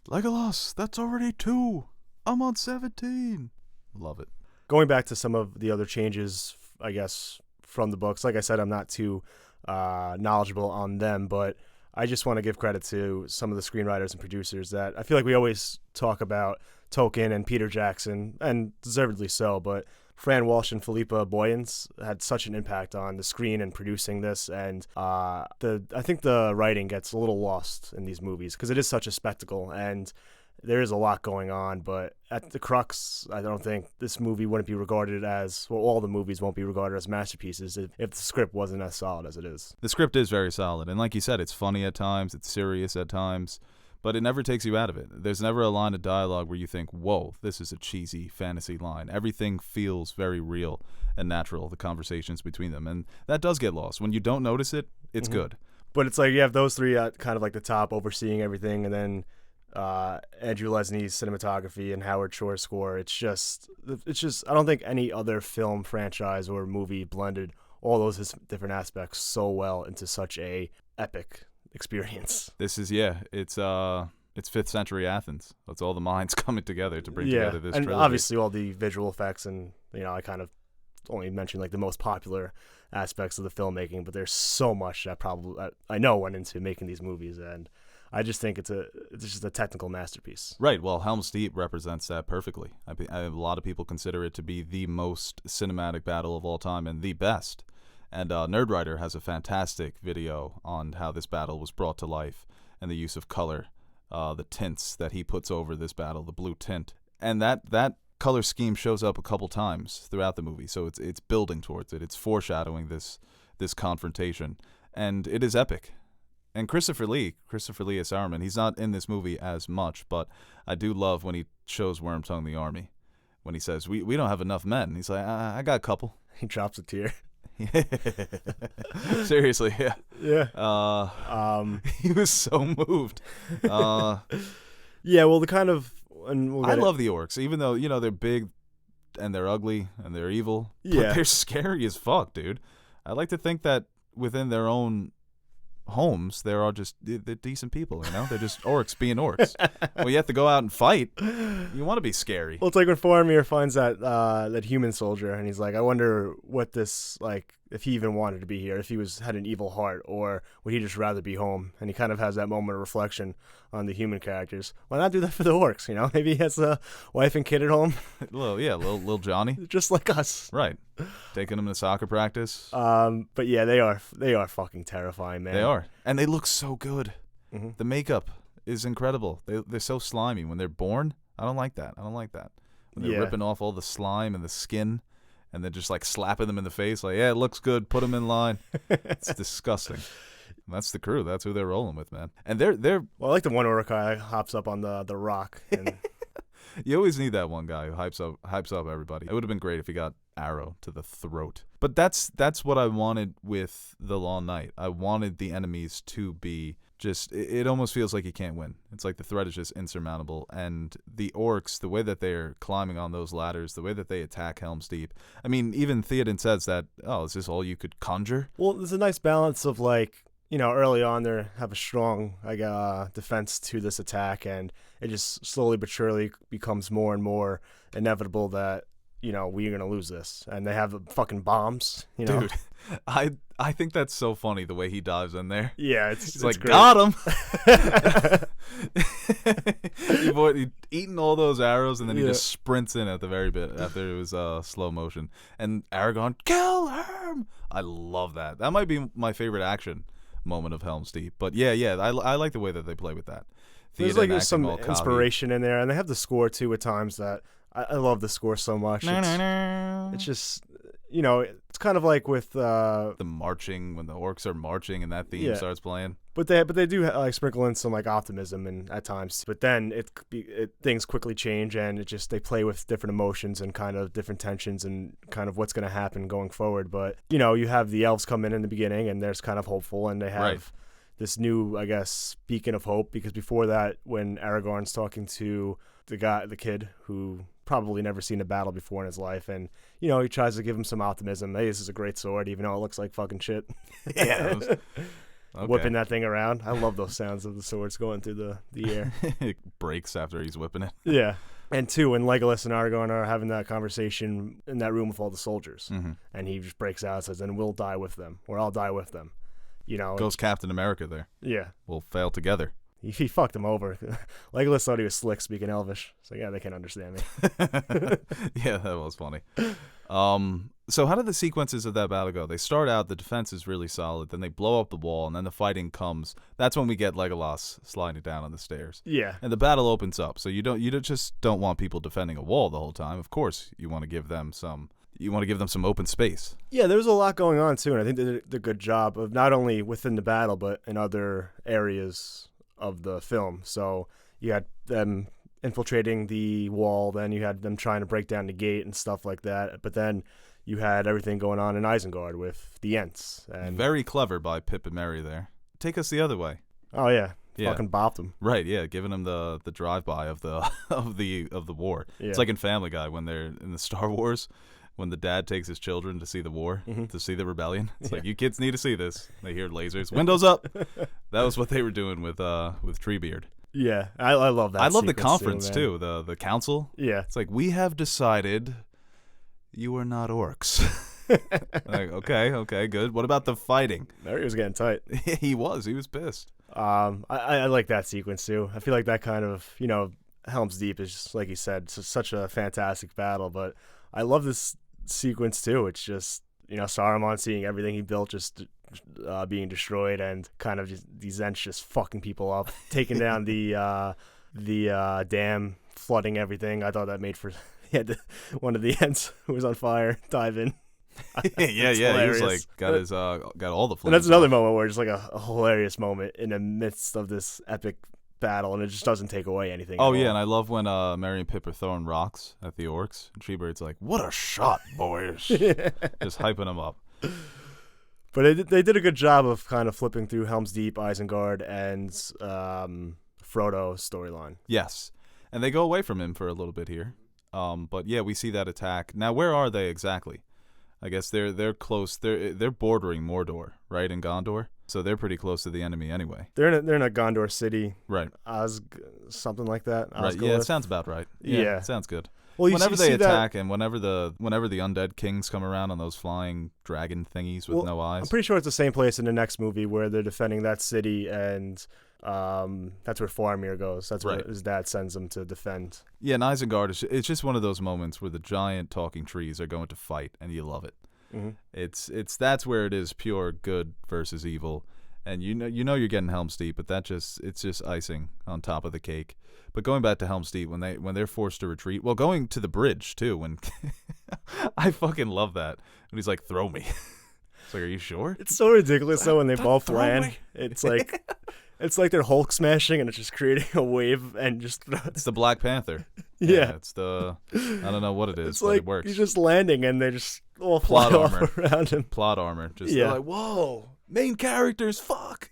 Legolas, that's already 2. I'm on 17. Love it. Going back to some of the other changes, I guess, from the books. Like I said, I'm not too knowledgeable on them, but I just want to give credit to some of the screenwriters and producers that I feel like we always talk about Tolkien and Peter Jackson, and deservedly so, but Fran Walsh and Philippa Boyens had such an impact on the screen and producing this, and I think the writing gets a little lost in these movies because it is such a spectacle, and there is a lot going on, but at the crux, I don't think this movie wouldn't be regarded as, well, all the movies won't be regarded as masterpieces if the script wasn't as solid as it is. The script is very solid, and like you said, it's funny at times, it's serious at times, but it never takes you out of it. There's never a line of dialogue where you think, whoa, this is a cheesy fantasy line. Everything feels very real and natural, the conversations between them, and that does get lost. When you don't notice it, it's good. But it's like you have those three at kind of like the top overseeing everything, and then Andrew Lesnie's cinematography and Howard Shore's score. It's just I don't think any other film franchise or movie blended all those different aspects so well into such a epic experience. This is it's 5th century Athens. That's all the minds coming together to bring together this trilogy. And obviously all the visual effects, and I kind of only mentioned like the most popular aspects of the filmmaking, but there's so much that probably I know went into making these movies, and I just think it's just a technical masterpiece. Right. Well, Helm's Deep represents that perfectly. A lot of people consider it to be the most cinematic battle of all time and the best. And Nerdwriter has a fantastic video on how this battle was brought to life and the use of color, the tints that he puts over this battle, the blue tint. And that color scheme shows up a couple times throughout the movie, so it's building towards it. It's foreshadowing this confrontation, and it is epic. And Christopher Lee as Saruman, he's not in this movie as much, but I do love when he shows Wormtongue the army. When he says, we don't have enough men. He's like, I got a couple. He drops a tear. Seriously, yeah. Yeah. He was so moved. Yeah, well, the kind of... I love the orcs, even though, they're big and they're ugly and they're evil. Yeah. But they're scary as fuck, dude. I like to think that within their own homes, they're decent people, They're just orcs being orcs. Well, you have to go out and fight. You want to be scary. Well, it's like when Faramir finds that human soldier, and he's like, I wonder what this, like, if he even wanted to be here, if he had an evil heart, or would he just rather be home? And he kind of has that moment of reflection on the human characters. Why not do that for the orcs, Maybe he has a wife and kid at home. little Johnny. Just like us. Right. Taking him to soccer practice. But yeah, they are fucking terrifying, man. They are. And they look so good. Mm-hmm. The makeup is incredible. They're so slimy when they're born. I don't like that. When they're ripping off all the slime and the skin, and then just like slapping them in the face, like, yeah, it looks good. Put them in line. It's disgusting. And that's the crew. That's who they're rolling with, man. And they're. Well, I like the one orc guy hops up on the rock. And You always need that one guy who hypes up everybody. It would have been great if he got arrow to the throat. But that's what I wanted with the Long Night. I wanted the enemies to be just, it almost feels like you can't win. It's like the threat is just insurmountable. And the orcs, the way that they're climbing on those ladders, the way that they attack Helm's Deep. I mean, even Theoden says that, oh, is this all you could conjure? Well, there's a nice balance of like, early on they have a strong defense to this attack, and it just slowly but surely becomes more and more inevitable that, we're going to lose this. And they have the fucking bombs, Dude, I think that's so funny the way he dives in there. Yeah, He's it's like, great. got him. He eating all those arrows, and then he just sprints in at the very bit after it was slow motion. And Aragorn, kill him! I love that. That might be my favorite action moment of Helm's Deep. But yeah, I like the way that they play with that. There's like some inspiration in there, and they have the score too at times that I love the score so much. It's just, it's kind of like with the marching, when the orcs are marching and that theme starts playing. But they do sprinkle in some like optimism and at times. But then things quickly change, and they play with different emotions and kind of different tensions and kind of what's going to happen going forward. But you have the elves come in the beginning, and there's kind of hopeful, and they have this new, I guess, beacon of hope, because before that, when Aragorn's talking to the kid who probably never seen a battle before in his life, and he tries to give him some optimism. Hey, this is a great sword, even though it looks like fucking shit. Yeah. Whipping that thing around. I love those sounds of the swords going through the air. It breaks after he's whipping it. Yeah. And two, when Legolas and Aragorn are having that conversation in that room with all the soldiers, and he just breaks out and says, "And we'll die with them, or I'll die with them." Goes Captain America there. Yeah. We'll fail together. He fucked him over. Legolas thought he was slick speaking Elvish. So yeah, they can't understand me. Yeah, that was funny. So how did the sequences of that battle go? They start out, the defense is really solid, then they blow up the wall, and then the fighting comes. That's when we get Legolas sliding down on the stairs. Yeah. And the battle opens up. So you just don't want people defending a wall the whole time. Of course, you want to give them some open space. Yeah, there was a lot going on too, and I think they did a good job of not only within the battle but in other areas of the film. So you had them infiltrating the wall, then you had them trying to break down the gate and stuff like that, but then you had everything going on in Isengard with the Ents. And very clever by Pip and Merry there. Take us the other way. Oh yeah. Fucking bopped them. Right, yeah, giving them the drive-by of the of the war. Yeah. It's like in Family Guy when they're in the Star Wars, when the dad takes his children to see the war, to see the rebellion. It's like, you kids need to see this. They hear lasers, windows up. That was what they were doing with Treebeard. Yeah, I love that. I love the conference too, the council. Yeah, it's like, we have decided you are not orcs. Like, okay, good. What about the fighting? Merry was getting tight. He was pissed. I like that sequence too. I feel like that kind of, Helm's Deep is just, like you said, such a fantastic battle, but I love this sequence too. It's just, Saruman seeing everything he built just being destroyed, and kind of just these Ents just fucking people up, taking down the dam, flooding everything. I thought that made for one of the Ents who was on fire dive in. yeah, he was like got all the flames. And that's another moment where it's like a hilarious moment in the midst of this epic battle, and it just doesn't take away anything. Oh yeah, and I love when Merry and Pip are throwing rocks at the orcs, and Treebeard's like, "What a shot, boys!" Just hyping them up. But they did a good job of kind of flipping through Helm's Deep, Isengard, and Frodo's storyline. Yes, and they go away from him for a little bit here. But yeah, we see that attack. Now, where are they exactly? I guess they're close. They're bordering Mordor, right, in Gondor. So they're pretty close to the enemy anyway. They're in a Gondor city, right? Something like that. Right. Yeah, it sounds about right. Yeah, sounds good. Well, whenever they attack, and whenever the undead kings come around on those flying dragon thingies with no eyes, I'm pretty sure it's the same place in the next movie where they're defending that city, and that's where Faramir goes. That's where his dad sends him to defend. Yeah, and Isengard, it's just one of those moments where the giant talking trees are going to fight, and you love it. Mm-hmm. That's where it is pure good versus evil, And you know you're getting Helm's Deep, but it's just icing on top of the cake. But going back to Helm's Deep, when they're forced to retreat, well, going to the bridge too. When I fucking love that when he's like, "Throw me." It's like, are you sure? It's so ridiculous though when they both land. me. It's like they're Hulk smashing and it's just creating a wave and just. It's the Black Panther. Yeah. It's the I don't know what it is, It's but like it works. he's just landing and they just all Plot fly off armor. around him. Plot armor. Just Yeah. they're like, whoa, main characters, fuck,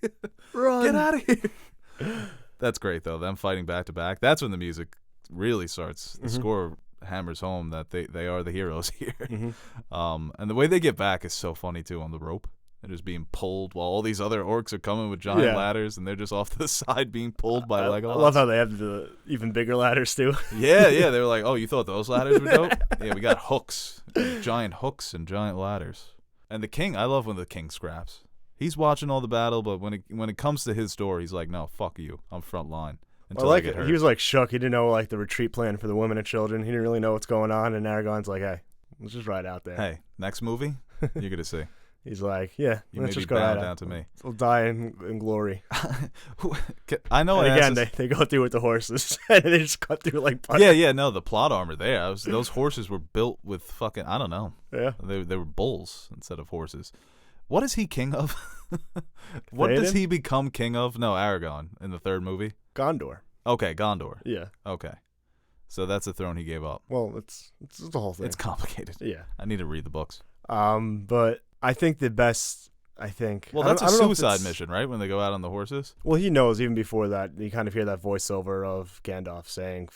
Run. get out of here. That's great though. Them fighting back to back. That's when the music really starts. The score hammers home that they are the heroes here. And the way they get back is so funny too on the rope. They're just being pulled while all these other orcs are coming with giant ladders, and they're just off to the side being pulled by Legolas. I love how they have the even bigger ladders too. Yeah, they were like, oh, you thought those ladders were dope? Yeah, we got hooks, giant hooks and giant ladders. And the king, I love when the king scraps. He's watching all the battle, but when it comes to his story, he's like, no, fuck you, I'm front line. Until I get hurt. He was like shook. He didn't know like the retreat plan for the women and children. He didn't really know what's going on. And Aragorn's like, hey, let's just ride out there. Hey, next movie, you're gonna see. He's like, yeah, You let's may just be go right bound out. down to me. We'll die in glory. I know. And I again, asked they go through with the horses and they just cut through like butter. yeah, no, the plot armor there. Those horses were built with fucking, I don't know. Yeah. They were bulls instead of horses. What is he king of? What Theoden? does he become king of? No, Aragorn in the third movie. Gondor. Okay, Gondor. Yeah. Okay. So that's the throne he gave up. Well, it's the whole thing. It's complicated. Yeah. I need to read the books. But I think the best. Well, that's a suicide mission, right? When they go out on the horses. Well, he knows even before that. You kind of hear that voiceover of Gandalf saying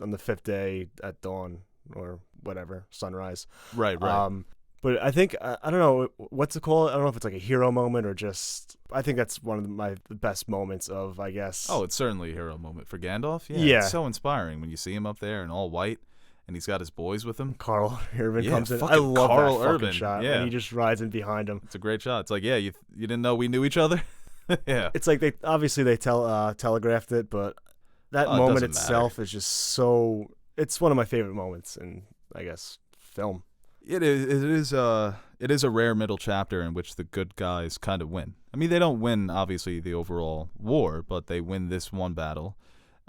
on the fifth day at dawn or whatever, sunrise. Right. But I think I don't know what's it called. I don't know if it's like a hero moment or just. I think that's one of my best moments of, I guess. Oh, it's certainly a hero moment for Gandalf. Yeah. It's so inspiring when you see him up there in all white, and he's got his boys with him. Carl Urban Yeah, comes in. I fucking love Carl that fucking Urban, shot. yeah. And he just rides in behind him. It's a great shot. It's like, yeah, you didn't know we knew each other. Yeah. It's like they telegraphed it, but that Oh, it moment doesn't itself is just so. It's one of my favorite moments in, I guess, film. It is a rare middle chapter in which the good guys kind of win. I mean, they don't win, obviously, the overall war, but they win this one battle,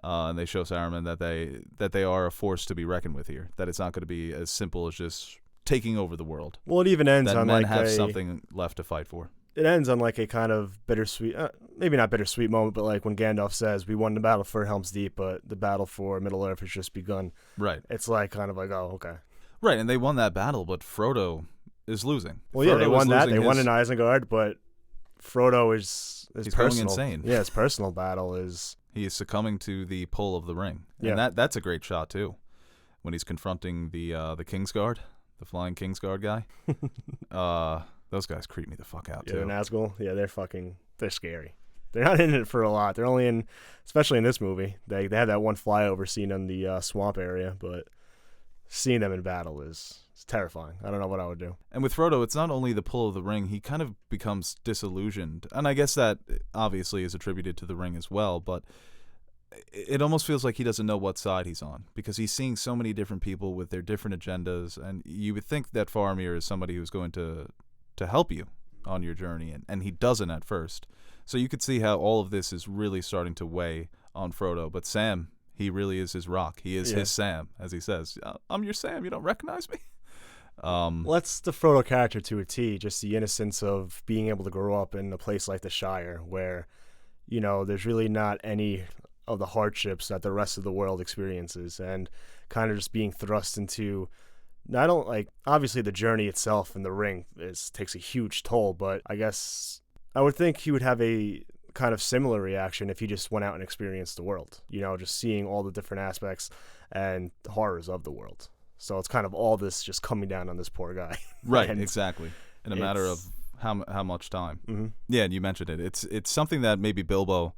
and they show Saruman that they are a force to be reckoned with here. That it's not going to be as simple as just taking over the world. Well, it even ends That on men like have something left to fight for. It ends on like a kind of bittersweet, maybe not bittersweet moment, but like when Gandalf says, "We won the battle for Helm's Deep, but the battle for Middle Earth has just begun." Right. It's like kind of like, oh, okay. Right, and they won that battle, but Frodo is losing. Well, yeah, they Frodo won is that. losing They won his- in Isengard, but Frodo is He's going personal. insane. Yeah, his personal battle is. He is succumbing to the pull of the ring. Yeah. And that's a great shot too. When he's confronting the Kingsguard, the flying Kingsguard guy. Those guys creep me the fuck out Yeah, too. in Nazgul. Yeah, they're scary. They're not in it for a lot. They're only in, especially in this movie. They had that one flyover scene in the swamp area, but seeing them in battle is terrifying. I don't know what I would do. And with Frodo, it's not only the pull of the ring, he kind of becomes disillusioned. And I guess that obviously is attributed to the ring as well, but it almost feels like he doesn't know what side he's on because he's seeing so many different people with their different agendas. And you would think that Faramir is somebody who's going to help you on your journey, and he doesn't at first. So you could see how all of this is really starting to weigh on Frodo. But Sam, he really is his rock. He is his Sam, as he says. I'm your Sam. You don't recognize me? Well, that's the Frodo character to a T, just the innocence of being able to grow up in a place like the Shire where, you know, there's really not any of the hardships that the rest of the world experiences, and kind of just being thrust into, I don't like, obviously the journey itself and the ring takes a huge toll, but I guess I would think he would have a kind of similar reaction if he just went out and experienced the world, you know, just seeing all the different aspects and horrors of the world. So it's kind of all this just coming down on this poor guy. Right, And exactly. In a matter of how much time. Mhm. Yeah, and you mentioned it. It's something that maybe Bilbo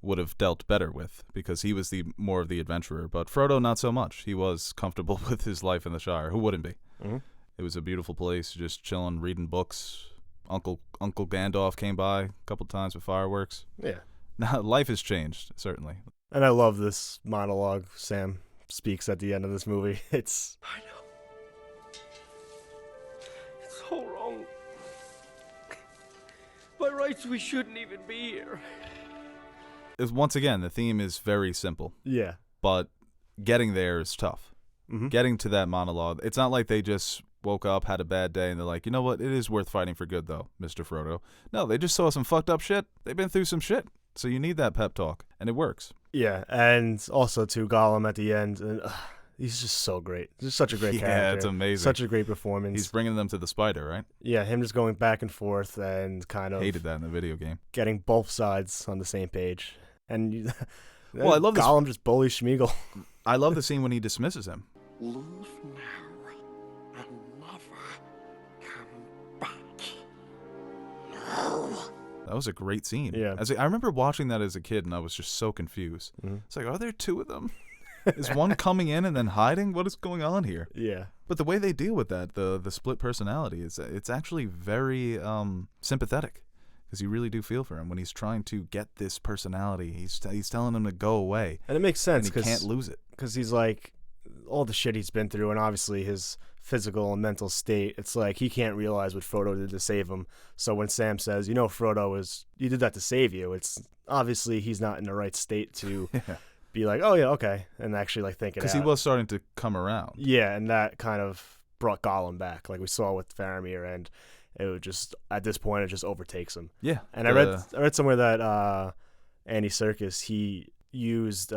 would have dealt better with because he was the more of the adventurer, but Frodo not so much. He was comfortable with his life in the Shire. Who wouldn't be? Mm-hmm. It was a beautiful place, just chilling, reading books. Uncle Gandalf came by a couple times with fireworks. Yeah. Now life has changed, certainly. And I love this monologue Sam speaks at the end of this movie. It's I know. It's all wrong. By rights, we shouldn't even be here. Once again, the theme is very simple, Yeah. but getting there is tough. Mm-hmm. Getting to that monologue, it's not like they just woke up, had a bad day, and they're like, you know what, it is worth fighting for good, though, Mr. Frodo. No, they just saw some fucked up shit. They've been through some shit. So you need that pep talk, and it works. Yeah, and also to Gollum at the end, and he's just so great. Just such a great character. Yeah, it's amazing. Such a great performance. He's bringing them to the spider, right? Yeah, him just going back and forth and kind of Hated that in the video game. getting both sides on the same page. And Well, I love this. Gollum just bullies Smeagol. I love the scene when he dismisses him. Leave now and never come back. No. That was a great scene. Yeah. I remember watching that as a kid, and I was just so confused. Mm-hmm. It's like, are there two of them? Is one coming in and then hiding? What is going on here? Yeah. But the way they deal with that, the split personality, it's actually very sympathetic, because you really do feel for him when he's trying to get this personality. He's telling him to go away, And it makes sense and he can't lose it. because he's like, all the shit he's been through, and obviously his physical and mental state, it's like he can't realize what Frodo did to save him. So when Sam says, you know, you did that to save you, it's obviously he's not in the right state to be like, oh yeah, okay, and actually like think it out. Because he was starting to come around. Yeah, and that kind of brought Gollum back, like we saw with Faramir, and it would just, at this point, it just overtakes him. Yeah. And I read somewhere that Andy Serkis, he used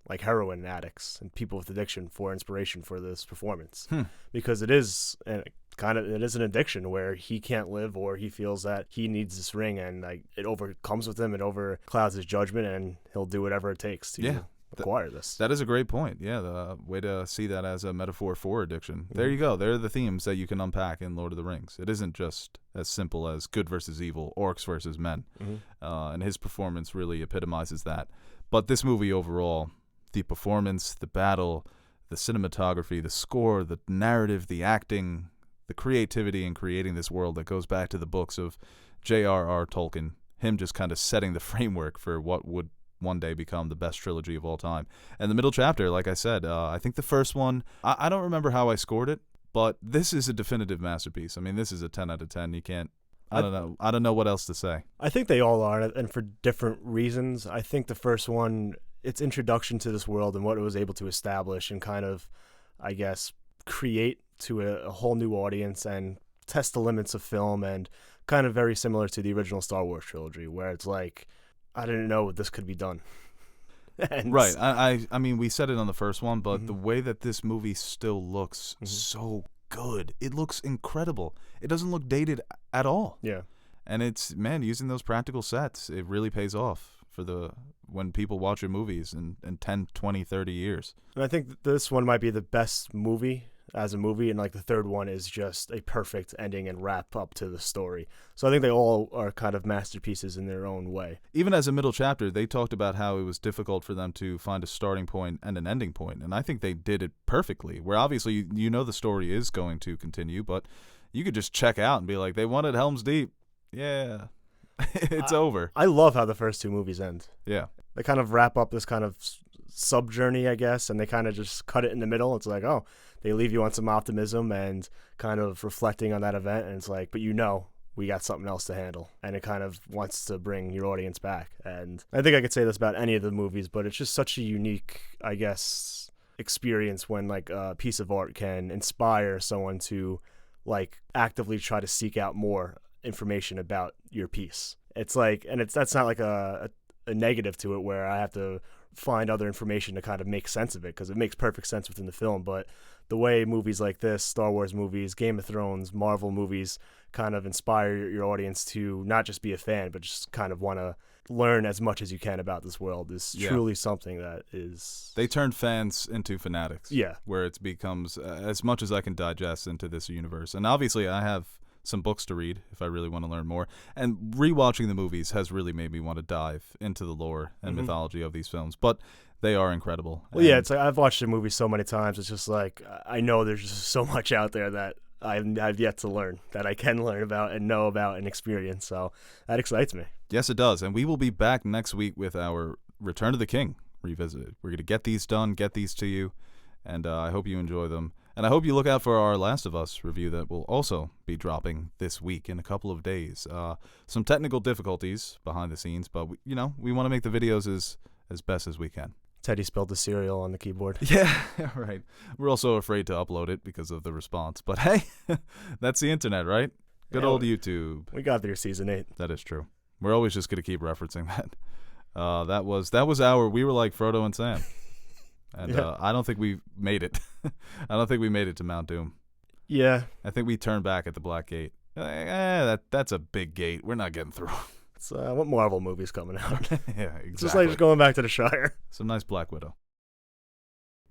like heroin addicts and people with addiction for inspiration for this performance, because it is an addiction where he can't live, or he feels that he needs this ring, and like it overcomes with him, it overclouds his judgment, and he'll do whatever it takes to acquire this. That is a great point. Yeah, the way to see that as a metaphor for addiction. There you go. There are the themes that you can unpack in Lord of the Rings. It isn't just as simple as good versus evil, orcs versus men. And his performance really epitomizes that. But this movie overall, the performance, the battle, the cinematography, the score, the narrative, the acting, the creativity in creating this world that goes back to the books of J.R.R. Tolkien, him just kind of setting the framework for what would one day become the best trilogy of all time. And the middle chapter, like I said, I think the first one, I don't remember how I scored it, but this is a definitive masterpiece. I mean, this is a 10 out of 10. You can't, I don't know what else to say. I think they all are, and for different reasons. I think the first one, its introduction to this world and what it was able to establish and kind of, I guess, create to a whole new audience and test the limits of film, and kind of very similar to the original Star Wars trilogy, where it's like, I didn't know this could be done. Right. I mean, we said it on the first one, but the way that this movie still looks so good. It looks incredible. It doesn't look dated at all. Yeah. And it's, man, using those practical sets, it really pays off for when people watch your movies in 10, 20, 30 years. And I think this one might be the best movie as a movie, and like the third one is just a perfect ending and wrap up to the story. So I think they all are kind of masterpieces in their own way. Even as a middle chapter, they talked about how it was difficult for them to find a starting point and an ending point, and I think they did it perfectly, where obviously you know the story is going to continue, but you could just check out and be like, they wanted Helm's Deep. Yeah. It's over. I love how the first two movies end. Yeah. They kind of wrap up this kind of sub-journey, I guess, and they kind of just cut it in the middle. It's like, oh, they leave you on some optimism and kind of reflecting on that event, and it's like, but we got something else to handle, and it kind of wants to bring your audience back. And I think I could say this about any of the movies, but it's just such a unique, I guess, experience when like a piece of art can inspire someone to like actively try to seek out more information about your piece. It's like, and that's not like a negative to it where I have to find other information to kind of make sense of it, because it makes perfect sense within the film. But the way movies like this, Star Wars movies, Game of Thrones, Marvel movies, kind of inspire your audience to not just be a fan, but just kind of want to learn as much as you can about this world is truly something that is... They turn fans into fanatics. Yeah. Where it becomes as much as I can digest into this universe. And obviously I have some books to read if I really want to learn more. And rewatching the movies has really made me want to dive into the lore and mythology of these films. But they are incredible. Well, yeah, it's like I've watched the movie so many times. It's just like I know there's just so much out there that I've yet to learn, that I can learn about and know about and experience. So that excites me. Yes, it does. And we will be back next week with our Return of the King revisited. We're going to get these done, get these to you, and I hope you enjoy them. And I hope you look out for our Last of Us review that will also be dropping this week in a couple of days. Some technical difficulties behind the scenes, but we want to make the videos as best as we can. Teddy spilled the cereal on the keyboard. Yeah, right. We're also afraid to upload it because of the response. But hey, that's the internet, right? Good old YouTube. We got through season 8. That is true. We're always just going to keep referencing that. That was our, we were like Frodo and Sam. And I don't think we made it. I don't think we made it to Mount Doom. Yeah. I think we turned back at the Black Gate. That's a big gate. We're not getting through. It's what Marvel movie's coming out? Yeah, exactly. It's just like just going back to the Shire. Some nice Black Widow.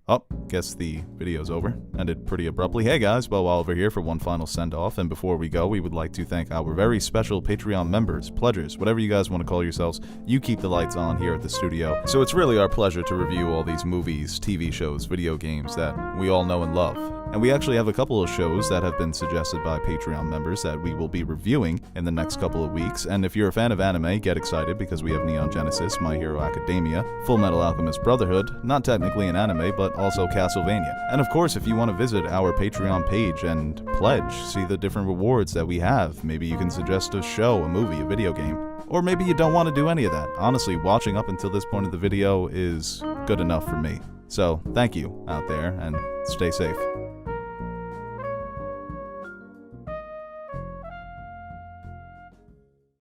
Oh, guess the video's over. Ended pretty abruptly. Hey guys, Beau Aaron here for one final send-off, and before we go, we would like to thank our very special Patreon members, pledgers, whatever you guys want to call yourselves. You keep the lights on here at the studio, so it's really our pleasure to review all these movies, TV shows, video games that we all know and love. And we actually have a couple of shows that have been suggested by Patreon members that we will be reviewing in the next couple of weeks. And if you're a fan of anime, get excited because we have Neon Genesis, My Hero Academia, Full Metal Alchemist Brotherhood, not technically an anime, but also Castlevania. And of course, if you want to visit our Patreon page and pledge, see the different rewards that we have, maybe you can suggest a show, a movie, a video game. Or maybe you don't want to do any of that. Honestly, watching up until this point of the video is good enough for me. So, thank you out there, and stay safe.